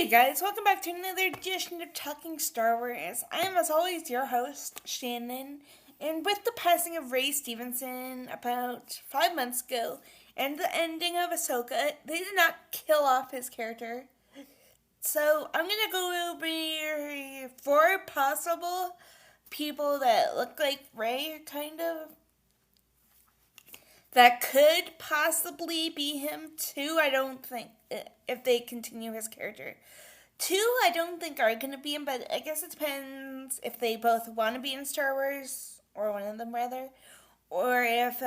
Hey guys, welcome back to another edition of Talking Star Wars. I am, as always, your host, Shannon, and with the passing of Ray Stevenson about 5 months ago, and the ending of Ahsoka, they did not kill off his character. So, I'm gonna go over 4 possible people that look like Ray, kind of, that could possibly be him. 2, I don't think, if they continue his character. 2, I don't think are going to be him, but I guess it depends if they both want to be in Star Wars, or one of them rather, or if,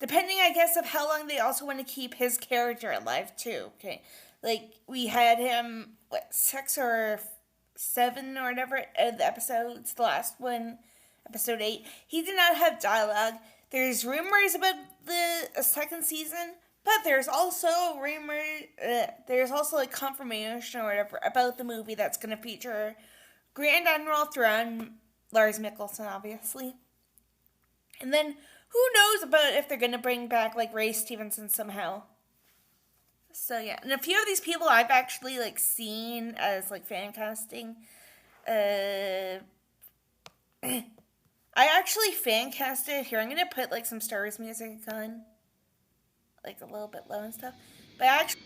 depending, I guess, of how long they also want to keep his character alive, too, okay? Like, we had him, 6 or 7 or whatever of the episodes, the last one, episode 8, he did not have dialogue. There's rumors about the second season, but there's also there's also like confirmation or whatever about the movie that's going to feature Grand Admiral Thrawn, Lars Mikkelsen, obviously. And then who knows about if they're going to bring back like Ray Stevenson somehow. So yeah, and a few of these people I've actually like seen as like fan casting. I actually fan casted here. I'm gonna put like some Star Wars music on, like a little bit low and stuff. But I actually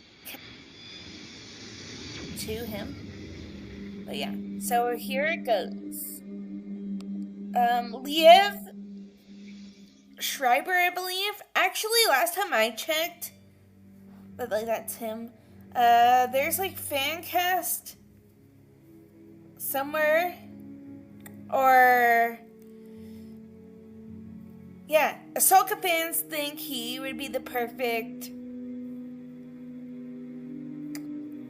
to him. But yeah, so here it goes. Liev Schreiber, I believe. Actually, last time I checked, but like that's him. There's like fan cast somewhere, or. Yeah, Ahsoka fans think he would be the perfect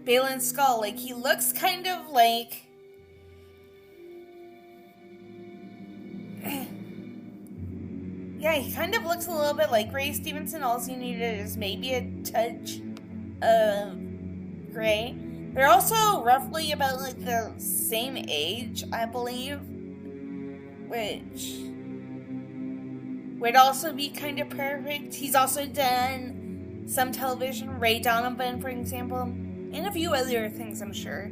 Baylon Skull. Like, he looks kind of like... yeah, he kind of looks a little bit like Ray Stevenson. All you needed is maybe a touch of gray. They're also roughly about, like, the same age, I believe. Which... would also be kind of perfect. He's also done some television, Ray Donovan, for example, and a few other things, I'm sure.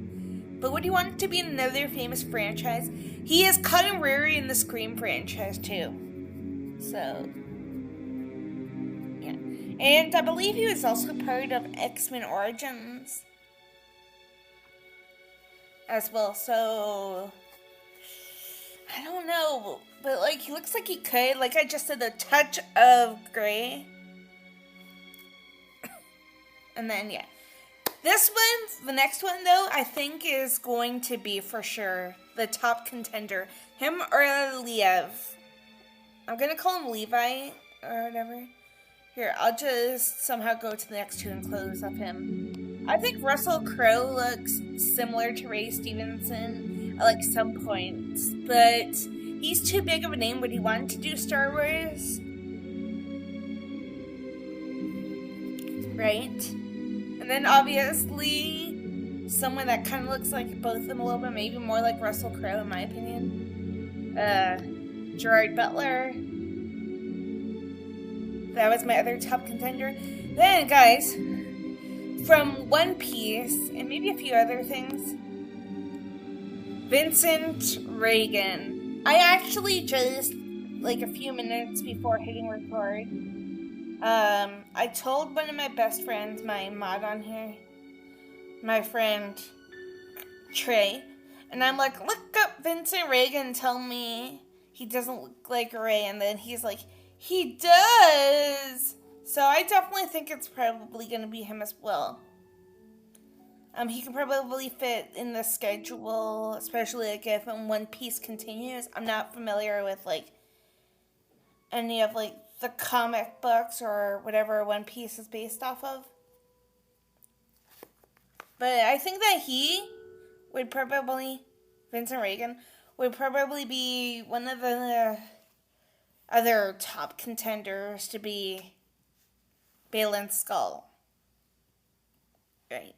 But would he want it to be another famous franchise? He is Cotton Rary in the Scream franchise, too. So, yeah. And I believe he was also part of X-Men Origins as well, so... I don't know, but like he looks like he could, like I just said, a touch of gray. And then yeah. This one, the next one though, I think is going to be for sure the top contender. Him or Liev. I'm gonna call him Levi or whatever. Here, I'll just somehow go to the next 2 and close up him. I think Russell Crowe looks similar to Ray Stevenson at like some points, but he's too big of a name. Would he want to do Star Wars? Right? And then obviously someone that kind of looks like both of them a little bit, maybe more like Russell Crowe in my opinion. Gerard Butler. That was my other top contender. Then guys, from One Piece and maybe a few other things, Vincent Regan. I actually just, like a few minutes before hitting record, I told one of my best friends, my mod on here, my friend Trey, and I'm like, look up Vincent Regan, tell me he doesn't look like Ray, and then he's like, he does! So I definitely think it's probably going to be him as well. He can probably fit in the schedule, especially like if One Piece continues. I'm not familiar with like any of like the comic books or whatever One Piece is based off of. But I think that Vincent Regan, would probably be one of the other top contenders to be Baylon Skull. Right.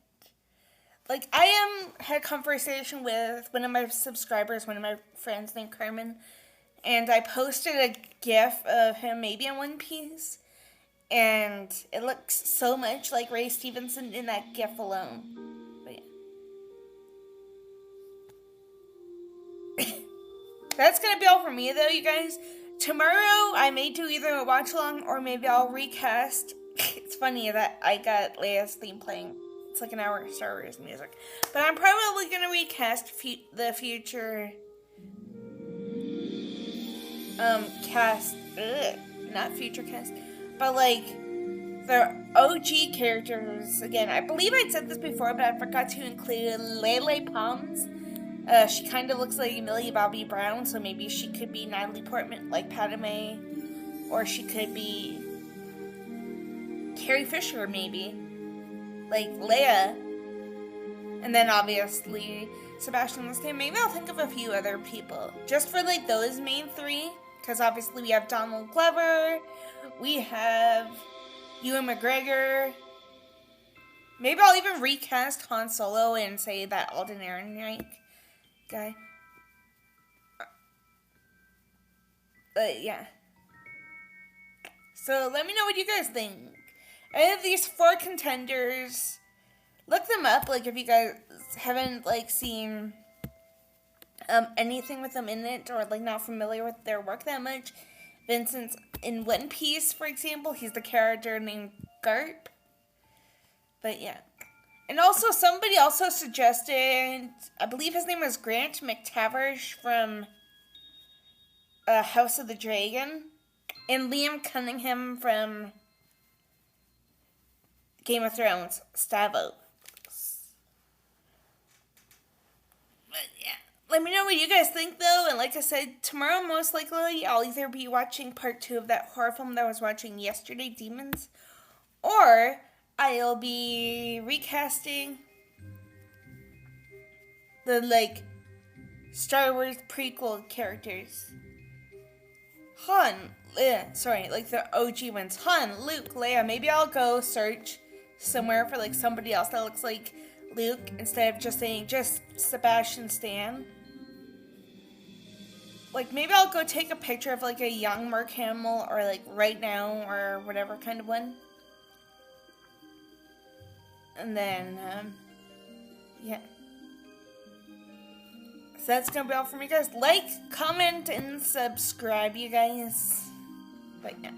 Like, I had a conversation with one of my subscribers, one of my friends named Carmen, and I posted a gif of him maybe in One Piece, and it looks so much like Ray Stevenson in that gif alone. that's gonna be all for me, though, you guys. Tomorrow, I may do either a watch-along or maybe I'll recast. It's funny that I got Leia's theme playing. It's like an hour of Star Wars music. But I'm probably gonna recast the future cast. Not future cast. But, like, the OG characters. Again, I believe I'd said this before, but I forgot to include Lele Pons. She kind of looks like Millie Bobby Brown, so maybe she could be Natalie Portman, like Padme, or she could be Carrie Fisher, maybe, like Leia, and then obviously Sebastian Stan. Maybe I'll think of a few other people, just for like those main three, because obviously we have Donald Glover, we have Ewan McGregor. Maybe I'll even recast Han Solo and say that Alden Ehrenreich guy. But yeah. So let me know what you guys think. I have these 4 contenders. Look them up, like if you guys haven't like seen anything with them in it, or like not familiar with their work that much. Vincent's in One Piece, for example. He's the character named Garp. But yeah. And also, somebody also suggested, I believe his name was Grant McTavish from House of the Dragon, and Liam Cunningham from Game of Thrones, Stavos. But yeah, let me know what you guys think, though. And like I said, tomorrow, most likely, I'll either be watching part 2 of that horror film that I was watching yesterday, Demons, or I'll be recasting the, like, Star Wars prequel characters. Like the OG ones. Han, Luke, Leia. Maybe I'll go search somewhere for, like, somebody else that looks like Luke instead of just saying just Sebastian Stan. Like, maybe I'll go take a picture of, like, a young Mark Hamill or, like, right now or whatever kind of one. And then, yeah. So that's gonna be all from you guys. Like, comment, and subscribe, you guys. But yeah.